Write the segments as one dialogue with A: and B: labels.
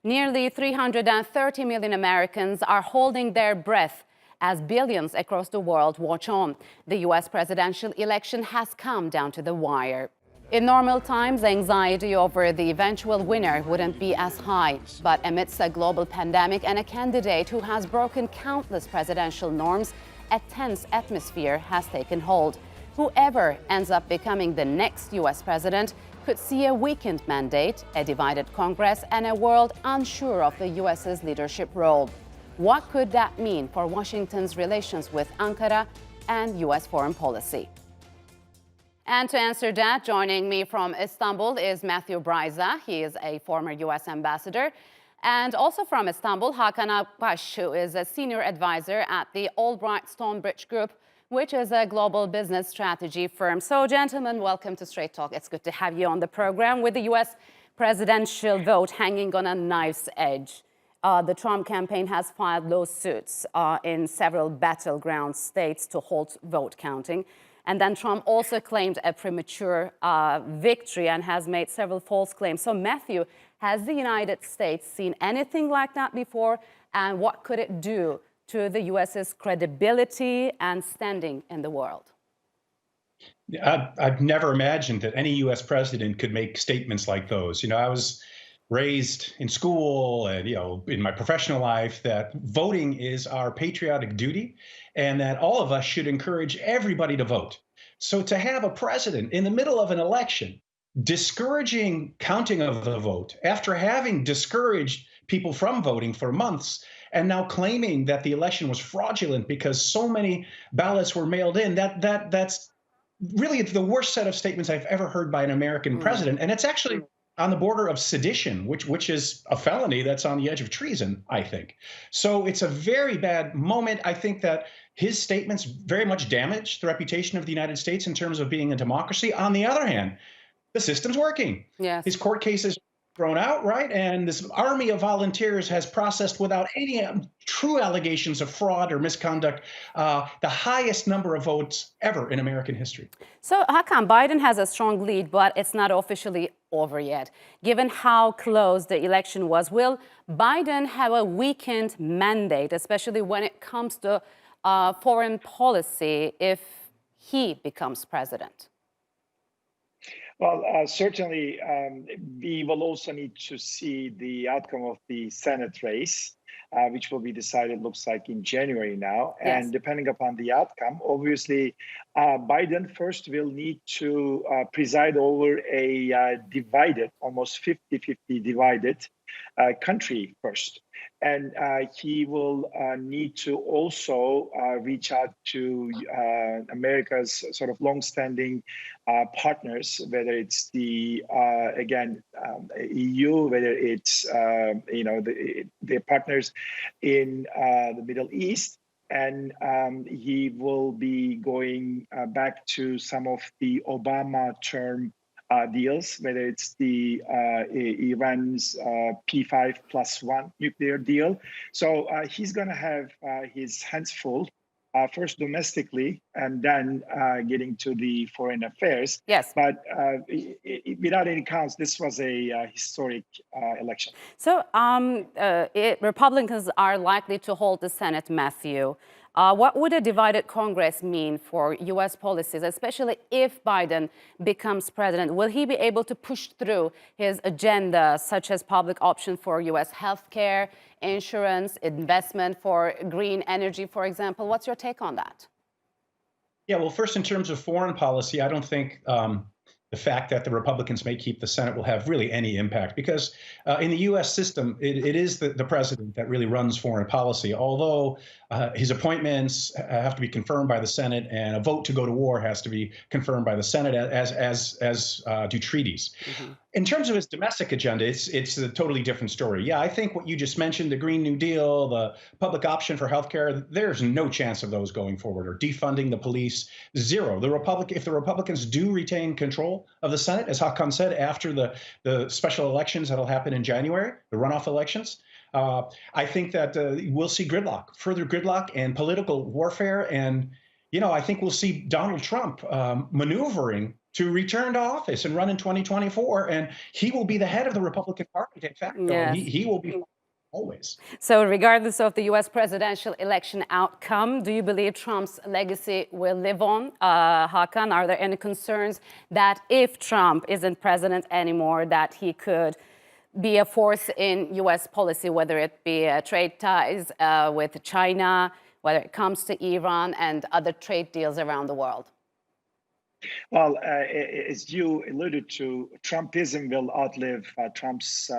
A: Nearly 330 million Americans are holding their breath as billions across the world watch on. The U.S. presidential election has come down to the wire. In normal times, anxiety over the eventual winner wouldn't be as high. But amidst a global pandemic and a candidate who has broken countless presidential norms, a tense atmosphere has taken hold. Whoever ends up becoming the next U.S. president could see a weakened mandate, a divided Congress, and a world unsure of the U.S.'s leadership role. What could that mean for Washington's relations with Ankara and U.S. foreign policy? And to answer that, joining me from Istanbul is Matthew Bryza. He is a former U.S. ambassador. And also from Istanbul, Hakan Akbas, who is a senior advisor at the Albright Stonebridge Group, which is a global business strategy firm. So, gentlemen, welcome to Straight Talk. It's good to have you on the program. With the U.S. presidential vote hanging on a knife's edge, the Trump campaign has filed lawsuits in several battleground states to halt vote counting. And then Trump also claimed a premature victory and has made several false claims. So, Matthew, has the United States seen anything like that before? And what could it do to the U.S.'s credibility and standing in the world?
B: I've never imagined that any U.S. president could make statements like those. I was raised in school and, in my professional life that voting is our patriotic duty and that all of us should encourage everybody to vote. So to have a president in the middle of an election discouraging counting of the vote after having discouraged people from voting for months and now claiming that the election was fraudulent because so many ballots were mailed in, that's really the worst set of statements I've ever heard by an American president. And it's actually on the border of sedition, which is a felony that's on the edge of treason, I think. So it's a very bad moment. I think that his statements very much damage the reputation of the United States in terms of being a democracy. On the other hand, the system's working.
A: Yes.
B: His court cases thrown out, right? And this army of volunteers has processed without any true allegations of fraud or misconduct the highest number of votes ever in American history.
A: So, Hakan, Biden has a strong lead, but it's not officially over yet. Given how close the election was, will Biden have a weakened mandate, especially when it comes to foreign policy, if he becomes president?
C: Well, certainly, we will also need to see the outcome of the Senate race, which will be decided, looks like, in January now.
A: Yes.
C: And depending upon the outcome, obviously, Biden first will need to preside over a divided, almost 50-50 divided country first. And he will need to also reach out to America's sort of longstanding partners, whether it's the EU, whether it's the partners in the Middle East, and he will be going back to some of the Obama term deals, whether it's the Iran's P5+1 nuclear deal. So he's going to have his hands full, first domestically and then getting to the foreign affairs.
A: Yes.
C: But without any counts, this was a historic election.
A: So Republicans are likely to hold the Senate, Matthew. What would a divided Congress mean for U.S. policies, especially if Biden becomes president? Will he be able to push through his agenda, such as public option for U.S. healthcare, insurance, investment for green energy, for example? What's your take on that?
B: Yeah, well, first, in terms of foreign policy, I don't think the fact that the Republicans may keep the Senate will have really any impact because in the U.S. system, it is the president that really runs foreign policy, although his appointments have to be confirmed by the Senate and a vote to go to war has to be confirmed by the Senate as do treaties. Mm-hmm. In terms of his domestic agenda, it's a totally different story. Yeah, I think what you just mentioned, the Green New Deal, the public option for healthcare, there's no chance of those going forward, or defunding the police, zero. If the Republicans do retain control of the Senate, as Hakan said, after the special elections that'll happen in January, the runoff elections, I think that we'll see further gridlock and political warfare. And, I think we'll see Donald Trump maneuvering to return to office and run in 2024, and he will be the head of the Republican Party de facto.
A: Yes.
B: He will be always.
A: So regardless of the U.S. presidential election outcome, do you believe Trump's legacy will live on? Hakan, are there any concerns that if Trump isn't president anymore, that he could be a force in U.S. policy, whether it be trade ties with China, whether it comes to Iran and other trade deals around the world?
C: Well, as you alluded to, Trumpism will outlive Trump's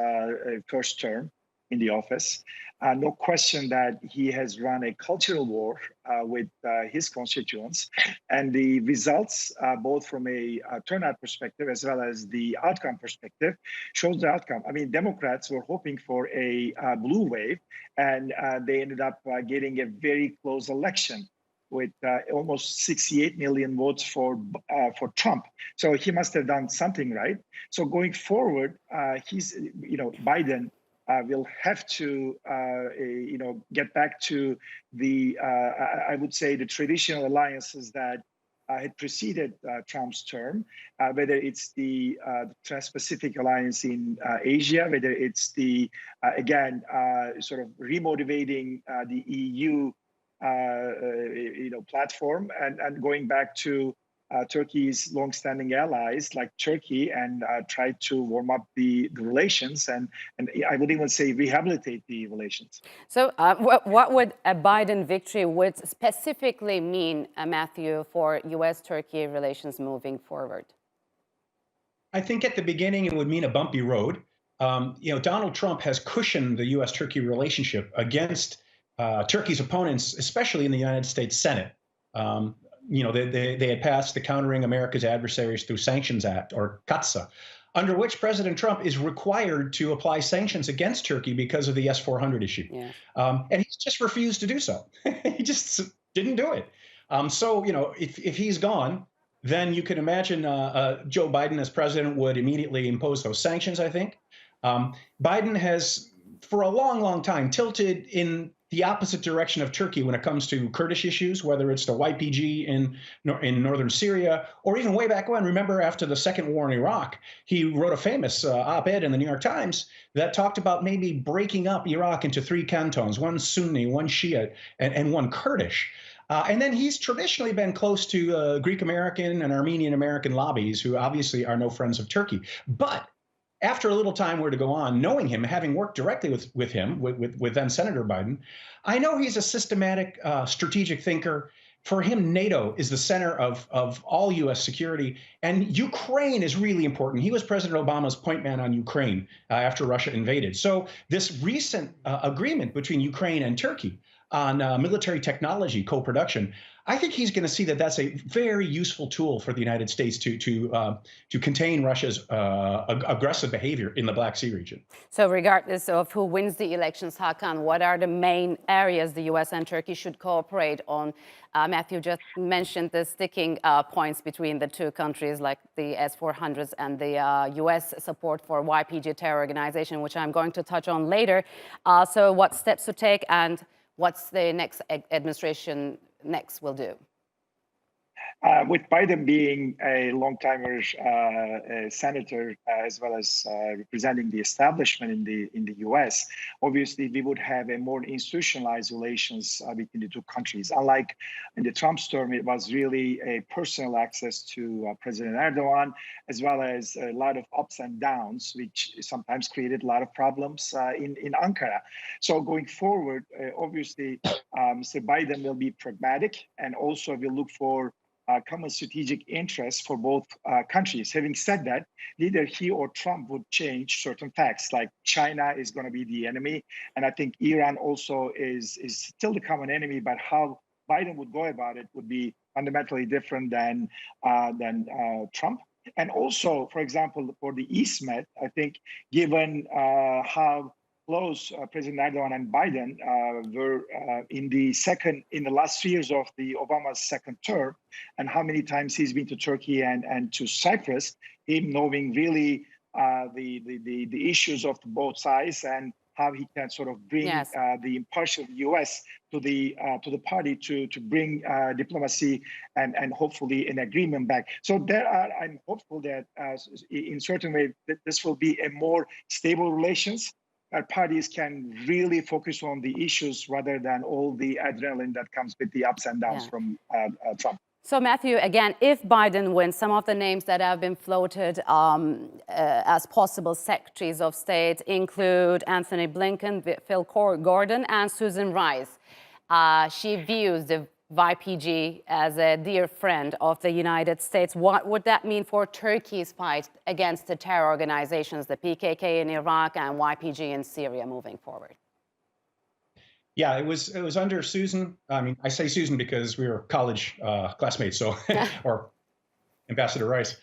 C: first term in the office. No question that he has run a cultural war with his constituents. And the results, both from a turnout perspective as well as the outcome perspective, shows the outcome. I mean, Democrats were hoping for a blue wave, and they ended up getting a very close election with almost 68 million votes for Trump. So he must have done something right. So going forward, Biden will have to, get back to the, I would say, the traditional alliances that had preceded Trump's term, whether it's the Trans-Pacific Alliance in Asia, whether it's the, sort of remotivating the EU platform and going back to Turkey's longstanding allies like Turkey and try to warm up the relations and I would even say rehabilitate the relations.
A: So what would a Biden victory would specifically mean, Matthew, for U.S.-Turkey relations moving forward?
B: I think at the beginning it would mean a bumpy road. Donald Trump has cushioned the U.S.-Turkey relationship against Turkey's opponents, especially in the United States Senate. They had passed the Countering America's Adversaries Through Sanctions Act, or CAATSA, under which President Trump is required to apply sanctions against Turkey because of the S-400 issue. Yeah. And he's just refused to do so. He just didn't do it. If he's gone, then you can imagine Joe Biden as president would immediately impose those sanctions, I think. Biden has, for a long, long time, tilted in the opposite direction of Turkey when it comes to Kurdish issues, whether it's the YPG in northern Syria, or even way back when. Remember, after the second war in Iraq, he wrote a famous op-ed in the New York Times that talked about maybe breaking up Iraq into three cantons, one Sunni, one Shia, and one Kurdish. And then he's traditionally been close to Greek-American and Armenian-American lobbies, who obviously are no friends of Turkey. But after a little time were to go on, knowing him, having worked directly with him, with then Senator Biden, I know he's a systematic, strategic thinker. For him, NATO is the center of all U.S. security, and Ukraine is really important. He was President Obama's point man on Ukraine after Russia invaded. So this recent agreement between Ukraine and Turkey on military technology co-production, I think he's going to see that that's a very useful tool for the United States to contain Russia's aggressive behavior in the Black Sea region.
A: So regardless of who wins the elections, Hakan, what are the main areas the U.S. and Turkey should cooperate on? Matthew just mentioned the sticking points between the two countries, like the S-400s and the U.S. support for YPG terror organization, which I'm going to touch on later. So what steps to take and what's the next administration will do?
C: With Biden being a long-timer senator, as well as representing the establishment in the U.S., obviously we would have a more institutionalized relations between the two countries. Unlike in the Trump's term, it was really a personal access to President Erdogan, as well as a lot of ups and downs, which sometimes created a lot of problems in Ankara. So going forward, obviously, Mr. Biden will be pragmatic and also will look for common strategic interests for both countries. Having said that, neither he or Trump would change certain facts, like China is going to be the enemy, and I think Iran also is still the common enemy. But how Biden would go about it would be fundamentally different than Trump. And also, for example, for the East Med, I think given how close President Erdogan and Biden were in the last 3 years of the Obama's second term, and how many times he's been to Turkey and to Cyprus, him knowing really the issues of both sides and how he can sort of bring
A: Yes.
C: the impartial U.S. to the party to bring diplomacy and hopefully an agreement back. So I'm hopeful that in certain way that this will be a more stable relations. Parties can really focus on the issues rather than all the adrenaline that comes with the ups and downs from Trump.
A: So, Matthew, again, if Biden wins, some of the names that have been floated as possible secretaries of state include Anthony Blinken, Phil Gordon, and Susan Rice. She views the YPG as a dear friend of the United States. What would that mean for Turkey's fight against the terror organizations, the PKK in Iraq and YPG in Syria moving forward?
B: Yeah, it was under Susan. I mean, I say Susan because we were college classmates, so or Ambassador Rice.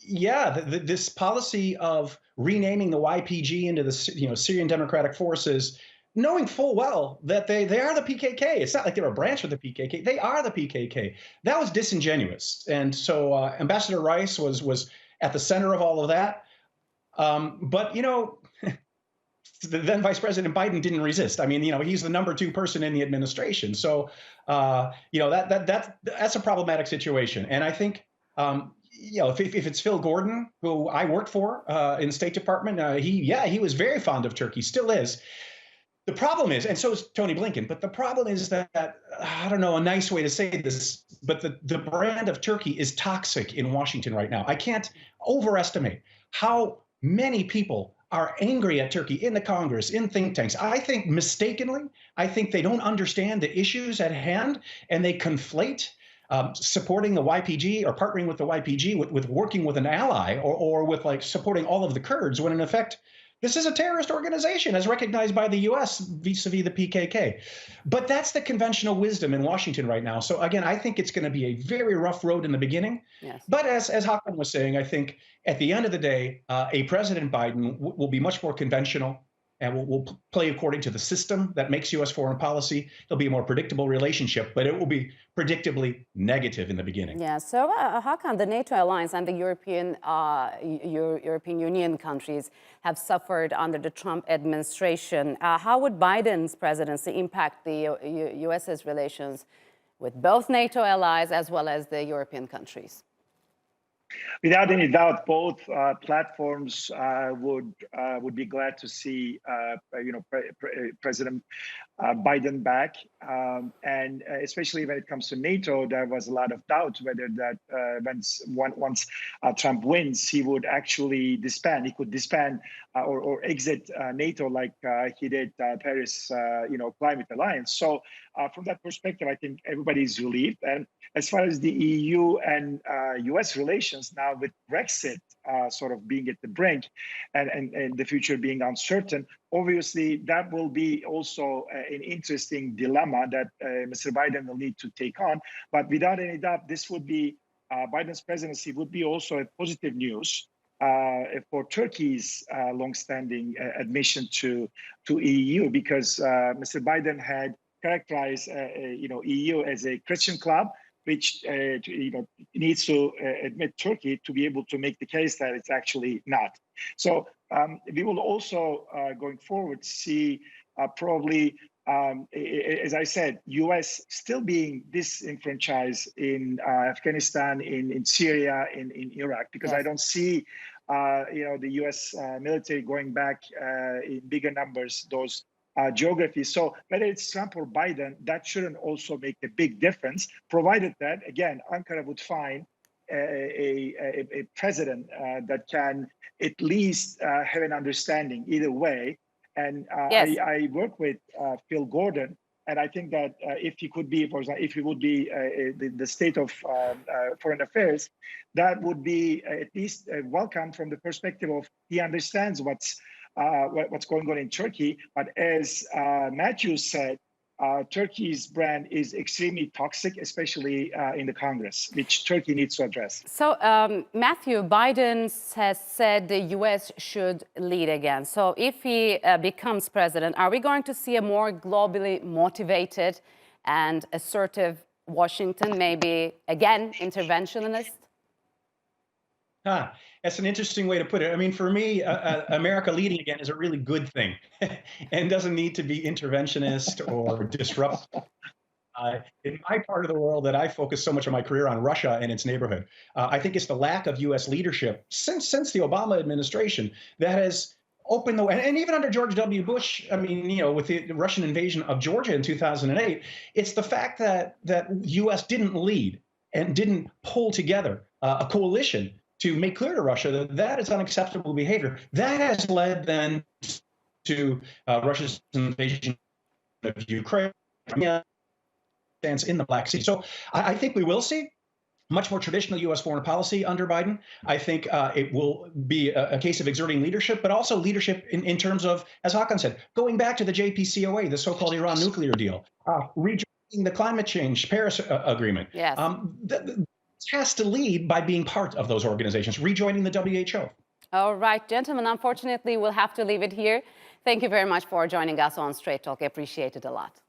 B: This policy of renaming the YPG into the Syrian Democratic Forces, knowing full well that they are the PKK. It's not like they're a branch of the PKK. They are the PKK. That was disingenuous, and so Ambassador Rice was at the center of all of that. But then Vice President Biden didn't resist. I mean, he's the number 2 person in the administration. So, that's a problematic situation. And I think, if it's Phil Gordon, who I worked for in the State Department, he was very fond of Turkey, still is. The problem is, and so is Tony Blinken, but the problem is that, I don't know a nice way to say this, but the brand of Turkey is toxic in Washington right now. I can't overestimate how many people are angry at Turkey in the Congress, in think tanks. I think mistakenly, I think they don't understand the issues at hand, and they conflate supporting the YPG or partnering with the YPG with working with an ally or with like supporting all of the Kurds, when in effect, this is a terrorist organization as recognized by the U.S. vis-a-vis the PKK. But that's the conventional wisdom in Washington right now. So again, I think it's going to be a very rough road in the beginning. Yes. But as Hakan was saying, I think at the end of the day, a President Biden will be much more conventional and will play according to the system that makes U.S. foreign policy. There'll be a more predictable relationship, but it will be predictably negative in the beginning.
A: Yeah. So, Hakan, the NATO alliance and the European Union countries have suffered under the Trump administration. How would Biden's presidency impact the U.S.'s relations with both NATO allies as well as the European countries?
C: Without any doubt, both platforms would be glad to see President Biden back, and especially when it comes to NATO, there was a lot of doubt whether that once Trump wins, he would actually disband. He could disband or exit NATO like he did Paris, Climate Alliance. So from that perspective, I think everybody is relieved. And as far as the EU and US relations now, with Brexit sort of being at the brink and the future being uncertain, obviously that will be also an interesting dilemma that Mr. Biden will need to take on. But without any doubt, this would be Biden's presidency would be also a positive news for Turkey's longstanding admission to EU, because Mr. Biden had characterized EU as a Christian club, which needs to admit Turkey to be able to make the case that it's actually not. So we will also, going forward, see probably, as I said, U.S. still being disenfranchised in Afghanistan, in Syria, in Iraq, because yes. I don't see the U.S. military going back in bigger numbers those geographies. So whether it's Trump or Biden, that shouldn't also make a big difference, provided that, again, Ankara would find a president that can at least have an understanding either way. And yes. I work with Phil Gordon, and I think that if he could be, for example, if he would be the state of foreign affairs, that would be at least welcome from the perspective of he understands what's going on in Turkey. But as Matthew said, Turkey's brand is extremely toxic, especially in the Congress, which Turkey needs to address.
A: So, Matthew, Biden has said the U.S. should lead again. So if he becomes president, are we going to see a more globally motivated and assertive Washington, maybe, again, interventionist?
B: That's an interesting way to put it. I mean, for me, America leading again is a really good thing and doesn't need to be interventionist or disrupt. In my part of the world that I focus so much of my career on, Russia and its neighborhood, I think it's the lack of U.S. leadership since the Obama administration that has opened the way. And even under George W. Bush, I mean, with the Russian invasion of Georgia in 2008, it's the fact that U.S. didn't lead and didn't pull together a coalition to make clear to Russia that that is unacceptable behavior. That has led then to Russia's invasion of Ukraine in the Black Sea. So I think we will see much more traditional U.S. foreign policy under Biden. I think it will be a case of exerting leadership, but also leadership in terms of, as Hakan said, going back to the JCPOA, the so-called Iran nuclear deal, rejoining the climate change Paris agreement.
A: Yes.
B: Has to lead by being part of those organizations, rejoining the WHO.
A: All right, gentlemen, unfortunately, we'll have to leave it here. Thank you very much for joining us on Straight Talk. I appreciate it a lot.